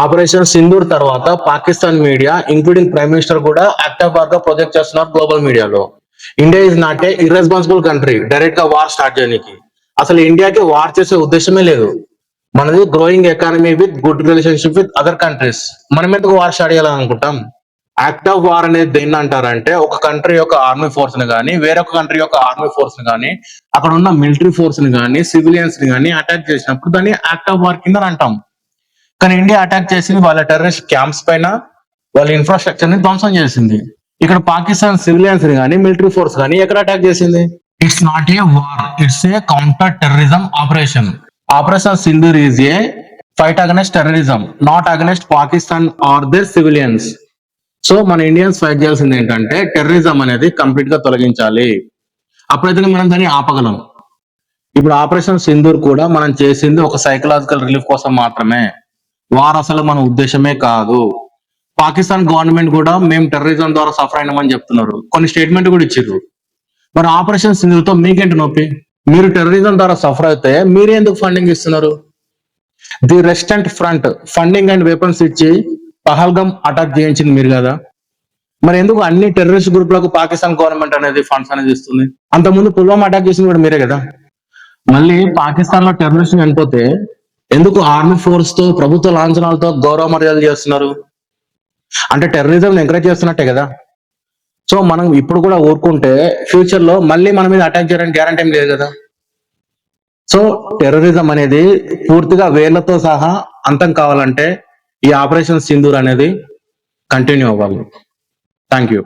Operation Sindoor తర్వాత Pakistan media including prime minister కూడా active war గా ప్రొజెక్ట్ చేస్తున్నారు గ్లోబల్ మీడియాలో. India is not a irresponsible country direct గా వార్ స్టార్ట్ చేయడానికి. అసలు ఇండియాకి వార్ చేసే ఉద్దేశమే లేదు. మనది growing economy with good relationship with other countries. మనం ఎందుకు వార్ స్టార్ట్ చేయాలనుకుంటాం? యాక్ట్ ఆఫ్ వార్ అనేది దేన్ని అంటారంటే, ఒక కంట్రీ యొక్క ఆర్మీ ఫోర్స్ ని కానీ వేరొక కంట్రీ యొక్క ఆర్మీ ఫోర్స్ ని కానీ అక్కడ ఉన్న మిలిటరీ ఫోర్స్ ని కానీ సివిలియన్స్ ని కానీ అటాక్ చేసినప్పుడు దాన్ని యాక్ట్ ఆఫ్ వార్ కింద అంటాం. కానీ ఇండియా అటాక్ చేసింది వాళ్ళ టెర్రరిస్ట్ క్యాంప్స్ పైన, వాళ్ళ ఇన్ఫ్రాస్ట్రక్చర్ ని ధ్వంసం చేసింది. ఇక్కడ పాకిస్తాన్ సివిలియన్స్ ని కానీ మిలిటరీ ఫోర్స్ కానీ ఎక్కడ అటాక్ చేసింది? It's not a war, it's a counter terrorism operation. Operation Sindoor is a fight against terrorism, not against Pakistan or their civilians. So మన ఇండియన్స్ ఫైట్ చేయాల్సింది ఏంటంటే టెర్రరిజం అనేది కంప్లీట్ గా తొలగించాలి. అప్పుడైతే మనం దాన్ని ఆపగలం. ఇప్పుడు ఆపరేషన్ సింధూర్ కూడా మనం చేసింది ఒక సైకలాజికల్ రిలీఫ్ కోసం మాత్రమే. వార్ అసలు మన ఉద్దేశమే కాదు. పాకిస్తాన్ గవర్నమెంట్ కూడా మేము టెర్రరిజం ద్వారా సఫర్ అయినామని చెప్తున్నారు, కొన్ని స్టేట్మెంట్ కూడా ఇచ్చారు. మరి ఆపరేషన్ సింధూర్ తో మీకేంటి నొప్పి? మీరు టెర్రరిజం ద్వారా సఫర్ అయితే మీరే ఎందుకు ఫండింగ్ ఇస్తున్నారు? The resistant front funding and weapons ఇచ్చి పహల్గమ్ అటాక్ చేయించింది మీరు కదా. మరి ఎందుకు అన్ని టెర్రరిస్ట్ గ్రూప్లకు పాకిస్తాన్ గవర్నమెంట్ అనేది ఫండ్స్ అనేది ఇస్తుంది? అంతకుముందు పుల్వామా అటాక్ చేసింది కూడా మీరే కదా. మళ్ళీ పాకిస్తాన్ లో టెర్రరిస్ట్ చనిపోతే ఎందుకు ఆర్మీ ఫోర్స్ తో ప్రభుత్వ లాంఛనాలతో గౌరవ మర్యాదలు చేస్తున్నారు? అంటే టెర్రరిజం ఎంకరేజ్ చేస్తున్నట్టే కదా. సో మనం ఇప్పుడు కూడా ఊరుకుంటే ఫ్యూచర్ లో మళ్ళీ మన మీద అటాక్ చేయడానికి గ్యారంటీ ఏం లేదు కదా. సో టెర్రరిజం అనేది పూర్తిగా వేళ్లతో సహా అంతం కావాలంటే ఈ ఆపరేషన్ సింధూర్ అనేది కంటిన్యూ అవ్వాలి. Thank you.